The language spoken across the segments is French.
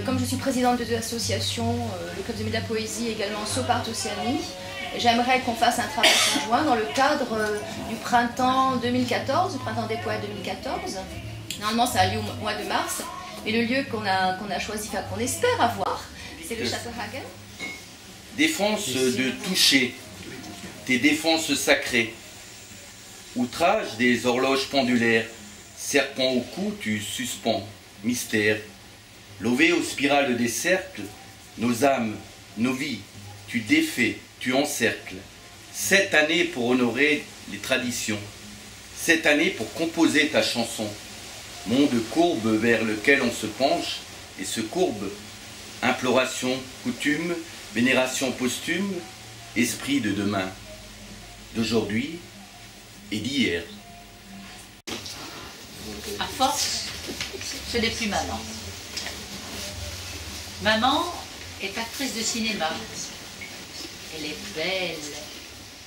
Comme je suis présidente de deux associations, le Club des Amis de la Poésie et également SOPART Océanie, j'aimerais qu'on fasse un travail conjoint dans le cadre du printemps 2014, du printemps des poètes 2014. Normalement ça a lieu au mois de mars, et le lieu qu'on a choisi, enfin qu'on espère avoir, c'est le Château Hagen. Défense de toucher, tes défenses sacrées. Outrage des horloges pendulaires, serpent au cou, tu suspends, mystère. Lové aux spirales des cercles, nos âmes, nos vies, tu défais, tu encercles. 7 années pour honorer les traditions, 7 années pour composer ta chanson. Monde courbe vers lequel on se penche et se courbe. Imploration, coutume, vénération posthume, esprit de demain, d'aujourd'hui et d'hier. À force, ce n'est plus maman. Maman est actrice de cinéma. Elle est belle,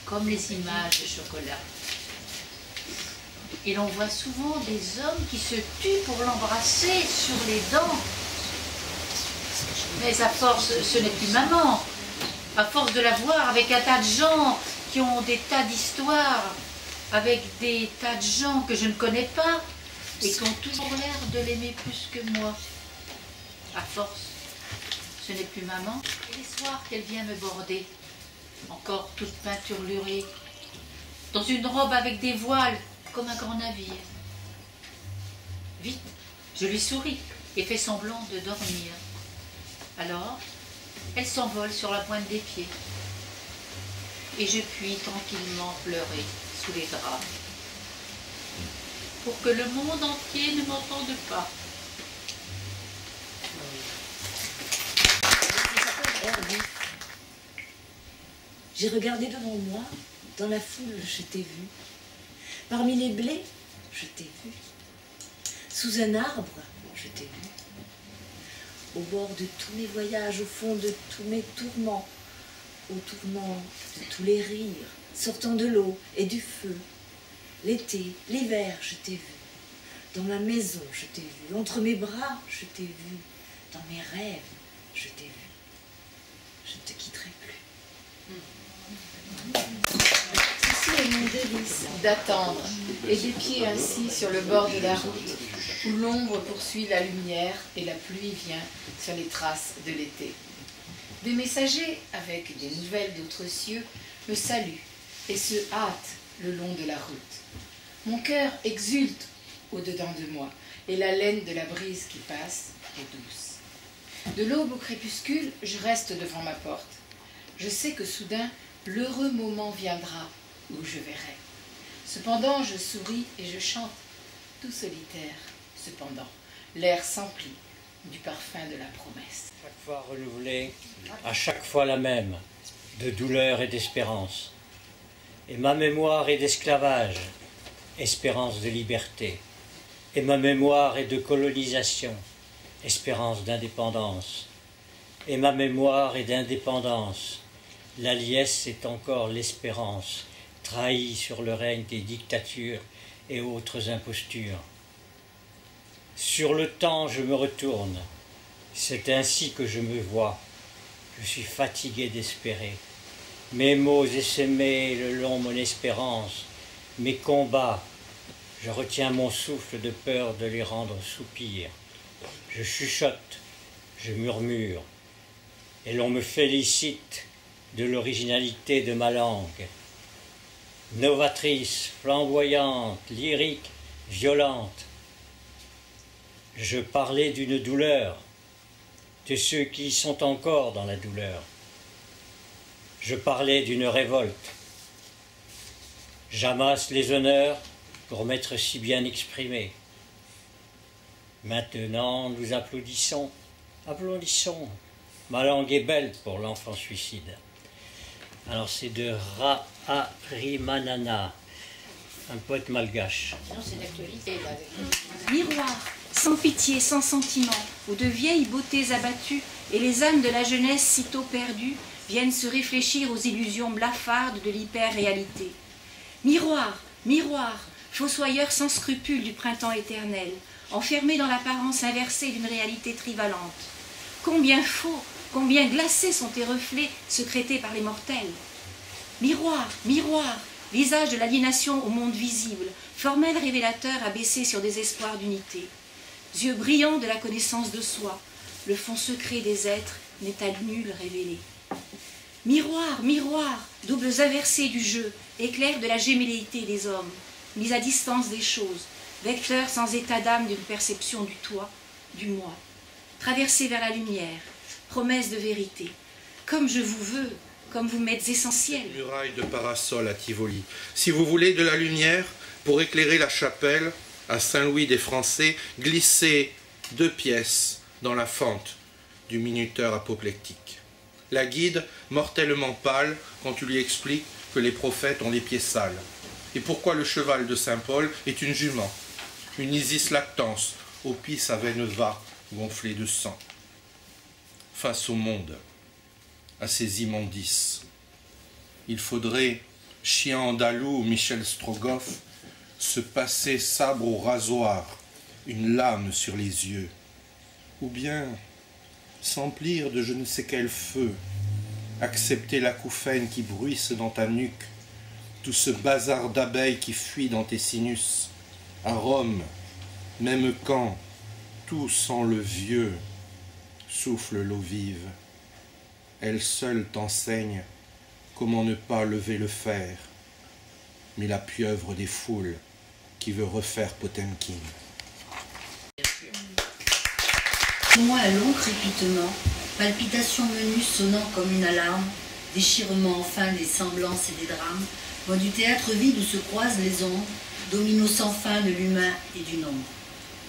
comme les images de chocolat. Et l'on voit souvent des hommes qui se tuent pour l'embrasser sur les dents. Mais à force, ce n'est plus maman. À force de la voir avec un tas de gens qui ont des tas d'histoires, avec des tas de gens que je ne connais pas et qui ont toujours l'air de l'aimer plus que moi. À force, ce n'est plus maman. Et les soirs qu'elle vient me border, encore toute peinturlurée, dans une robe avec des voiles, comme un grand navire. Vite, je lui souris et fais semblant de dormir. Alors, elle s'envole sur la pointe des pieds. Et je puis tranquillement pleurer sous les draps. Pour que le monde entier ne m'entende pas. J'ai regardé devant moi, dans la foule, je t'ai vu. Parmi les blés, je t'ai vu. Sous un arbre, je t'ai vu. Au bord de tous mes voyages, au fond de tous mes tourments, au tournant de tous les rires, sortant de l'eau et du feu. L'été, l'hiver, je t'ai vu. Dans ma maison, je t'ai vu. Entre mes bras, je t'ai vu. Dans mes rêves, je t'ai vu. Je ne te quitterai plus. Ceci est mon délice d'attendre et des pieds ainsi sur le bord de la route où l'ombre poursuit la lumière et la pluie vient sur les traces de l'été. Des messagers avec des nouvelles d'autres cieux me saluent et se hâtent le long de la route. Mon cœur exulte au-dedans de moi et la laine de la brise qui passe est douce. De l'aube au crépuscule, je reste devant ma porte. Je sais que soudain, l'heureux moment viendra où je verrai. Cependant, je souris et je chante, tout solitaire. Cependant, l'air s'emplit du parfum de la promesse. Chaque fois renouvelée, à chaque fois la même, de douleur et d'espérance. Et ma mémoire est d'esclavage, espérance de liberté. Et ma mémoire est de colonisation, espérance d'indépendance. Et ma mémoire est d'indépendance. La liesse est encore l'espérance, trahie sur le règne des dictatures et autres impostures. Sur le temps, je me retourne. C'est ainsi que je me vois. Je suis fatigué d'espérer. Mes mots essaimés le long mon espérance, mes combats. Je retiens mon souffle de peur de les rendre soupirs. Je chuchote, je murmure, et l'on me félicite de l'originalité de ma langue. Novatrice, flamboyante, lyrique, violente, Je parlais d'une douleur, de ceux qui sont encore dans la douleur. Je parlais d'une révolte. J'amasse les honneurs pour m'être si bien exprimé. Maintenant, nous applaudissons. Applaudissons. Ma langue est belle pour l'enfant suicide. Alors c'est de Raharimanana, un poète malgache. Non, c'est d'actualité, là. Miroir, sans pitié, sans sentiment, où de vieilles beautés abattues et les âmes de la jeunesse sitôt perdues viennent se réfléchir aux illusions blafardes de l'hyper-réalité. Miroir, miroir, fossoyeur sans scrupules du printemps éternel, enfermé dans l'apparence inversée d'une réalité trivalente. Combien faux, combien glacés sont tes reflets secrétés par les mortels. Miroir, miroir, visage de l'aliénation au monde visible, formel révélateur abaissé sur des espoirs d'unité. Yeux brillants de la connaissance de soi, le fond secret des êtres n'est à nul révélé. Miroir, miroir, doubles inversés du jeu, éclairs de la gémelléité des hommes, mise à distance des choses, vecteurs sans état d'âme d'une perception du toi, du moi. Traversés vers la lumière, promesse de vérité. Comme je vous veux, comme vous m'êtes essentiel. Muraille de parasol à Tivoli. Si vous voulez de la lumière, pour éclairer la chapelle, à Saint-Louis des Français, glissez 2 pièces dans la fente du minuteur apoplectique. La guide, mortellement pâle, quand tu lui expliques que les prophètes ont les pieds sales. Et pourquoi le cheval de Saint-Paul est une jument, une Isis lactance, au pis à veine va, gonflée de sang. Face au monde, à ces immondices, il faudrait, chien andalou ou Michel Strogoff, se passer sabre au rasoir, une lame sur les yeux, ou bien s'emplir de je ne sais quel feu, accepter l'acouphène qui bruisse dans ta nuque, tout ce bazar d'abeilles qui fuit dans tes sinus, à Rome, même quand, tout sent le vieux, souffle l'eau vive. Elle seule t'enseigne comment ne pas lever le fer, mais la pieuvre des foules qui veut refaire Potemkin. Moi un long crépitement, palpitation menue sonnant comme une alarme, déchirement enfin des semblances et des drames, moi du théâtre vide où se croisent les ombres, domino sans fin de l'humain et du nombre.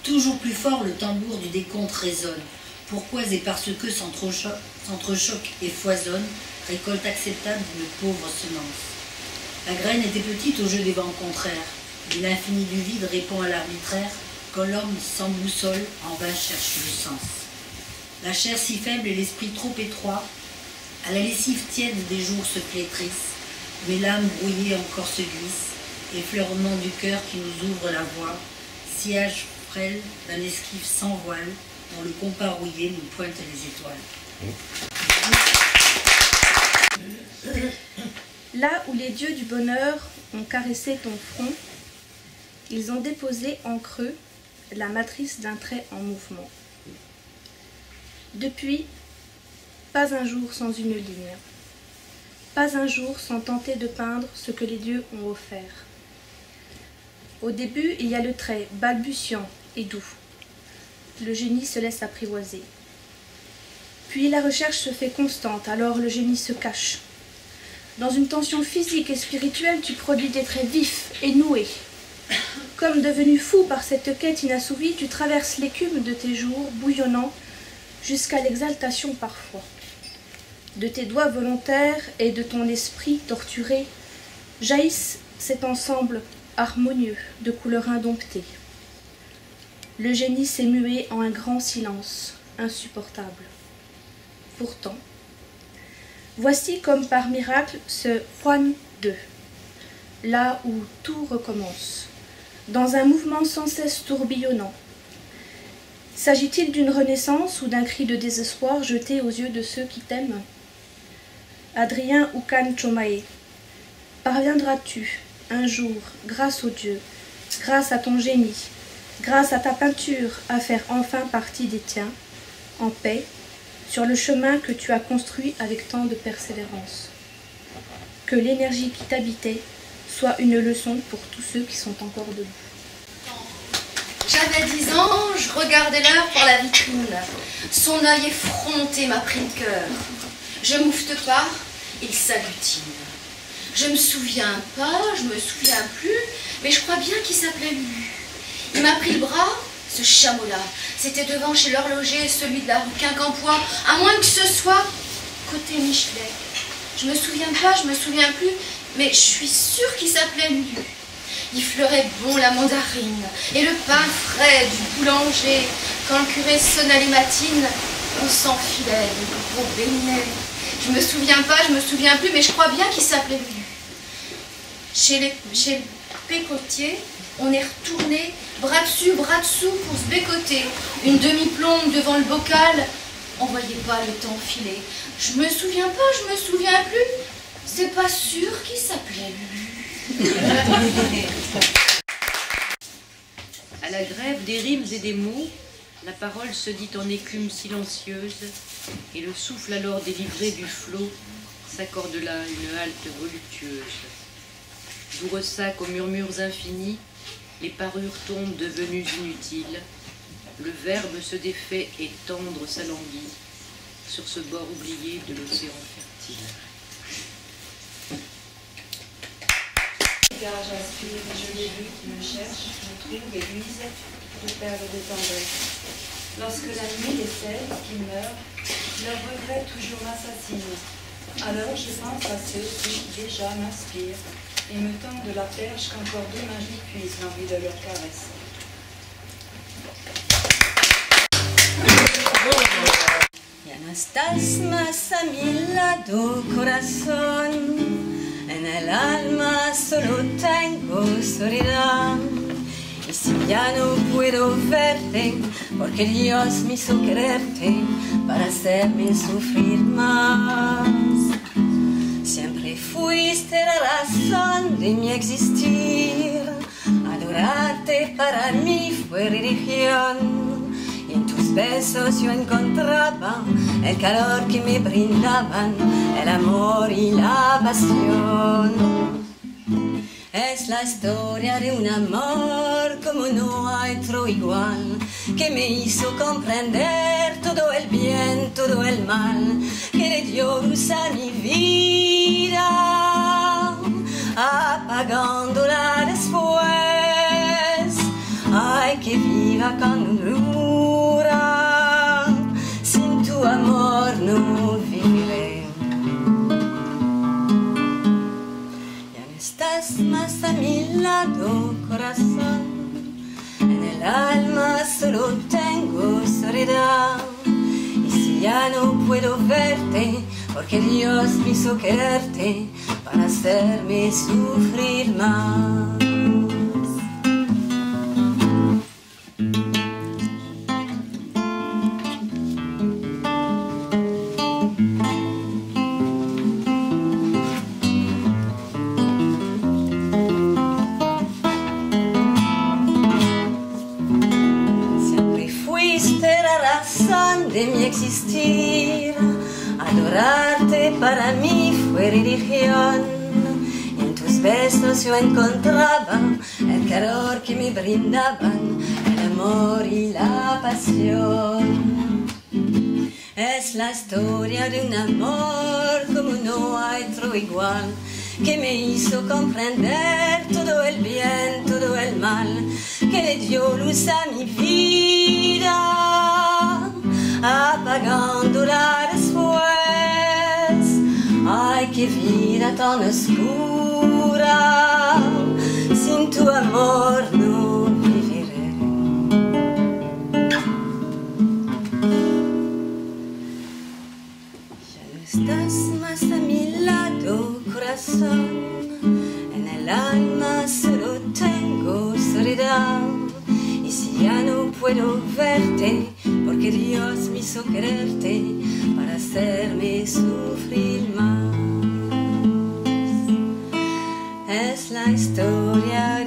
Toujours plus fort le tambour du décompte résonne, pourquoi et parce que s'entrechoque et foisonne, récolte acceptable d'une pauvre semence. La graine était petite au jeu des vents contraires, et l'infini du vide répond à l'arbitraire, quand l'homme sans boussole en vain cherche le sens. La chair si faible et l'esprit trop étroit, à la lessive tiède des jours se flétrissent, mais l'âme brouillée encore se glisse, effleurement du cœur qui nous ouvre la voie, sillage frêle d'un esquive sans voile, dont le compas rouillé nous pointe les étoiles. Là où les dieux du bonheur ont caressé ton front, ils ont déposé en creux la matrice d'un trait en mouvement. Depuis, pas un jour sans une ligne, pas un jour sans tenter de peindre ce que les dieux ont offert. Au début, il y a le trait balbutiant et doux. Le génie se laisse apprivoiser. Puis la recherche se fait constante, alors le génie se cache. Dans une tension physique et spirituelle, tu produis des traits vifs et noués. Comme devenu fou par cette quête inassouvie, tu traverses l'écume de tes jours bouillonnants jusqu'à l'exaltation parfois. De tes doigts volontaires et de ton esprit torturé jaillissent cet ensemble harmonieux de couleurs indomptées. Le génie s'est mué en un grand silence, insupportable. Pourtant, voici comme par miracle ce Juan II, là où tout recommence, dans un mouvement sans cesse tourbillonnant. S'agit-il d'une renaissance ou d'un cri de désespoir jeté aux yeux de ceux qui t'aiment? Adrien Oukan Chomae, parviendras-tu un jour, grâce aux dieux, grâce à ton génie, grâce à ta peinture, à faire enfin partie des tiens, en paix, sur le chemin que tu as construit avec tant de persévérance? Que l'énergie qui t'habitait soit une leçon pour tous ceux qui sont encore debout. J'avais 10 ans, je regardais l'heure par la vitrine. Son œil effronté m'a pris le cœur. Je moufte pas, il s'agglutine. Je me souviens pas, je me souviens plus, mais je crois bien qu'il s'appelait Lulu. Il m'a pris le bras, ce chameau-là. C'était devant chez l'horloger, celui de la rue Quincampoix, à moins que ce soit côté Michelet. Je me souviens pas, je me souviens plus, mais je suis sûre qu'il s'appelait Lulu. Il fleurait bon la mandarine et le pain frais du boulanger. Quand le curé sonnait les matines, on s'enfilait de gros beignets. Je me souviens pas, je me souviens plus, mais je crois bien qu'il s'appelait Lulu. Chez le pécotier, on est retourné bras dessus, bras dessous pour se bécoter. Une demi-plombe devant le bocal, on voyait pas le temps filer. Je me souviens pas, je me souviens plus. C'est pas sûr qu'il s'appelait Lulu. À la grève des rimes et des mots, la parole se dit en écume silencieuse, et le souffle alors délivré du flot s'accorde là une halte voluptueuse. D'où ressac aux murmures infinis, les parures tombent devenues inutiles, le verbe se défait et tendre s'alanguit sur ce bord oublié de l'océan fertile. Car j'aspire, je l'ai vu qui me cherche, me trouve et luise de perles de tendresse. Lorsque la nuit décède, qui meurt, leur regret toujours m'assassine. Alors je pense à ceux qui déjà m'inspirent et me tendent de la perche qu'encore demain j'y puise l'envie de leur caresse. Ya no estás más a mi lado, corazón. En el alma solo tengo soledad. Y si ya no puedo verte, porque Dios me hizo quererte para hacerme sufrir más. Siempre fuiste la razón de mi existir. Adorarte para mí fue religión. Y en tus besos yo encontraba el calor que me brindaban, el amor y la pasión. Es la historia de un amor como no hay otro igual, que me hizo comprender todo el bien, todo el mal, que le dio luz a mi vida, apagándola después. Ay, que viva con dura, sin tu amor no viviré. Ya no estás más a mi lado, corazón. En el alma solo tengo soledad. Y si ya no puedo verte, porque Dios me hizo quererte para hacerme sufrir más. De mi existir, adorarte para mí fue religión, y en tus besos yo encontraba el calor que me brindaban, el amor y la pasión. Es la historia de un amor como no hay otro igual, que me hizo comprender todo el bien, todo el mal, que le dio luz a mi vida, apagándola después. Ay, qué vida tan oscura, sin tu amor no viviré. Ya no estás más a mi lado, corazón. En el alma solo tengo soledad. Y si ya no puedo verte, porque Dios me hizo quererte para hacerme sufrir más. Es la historia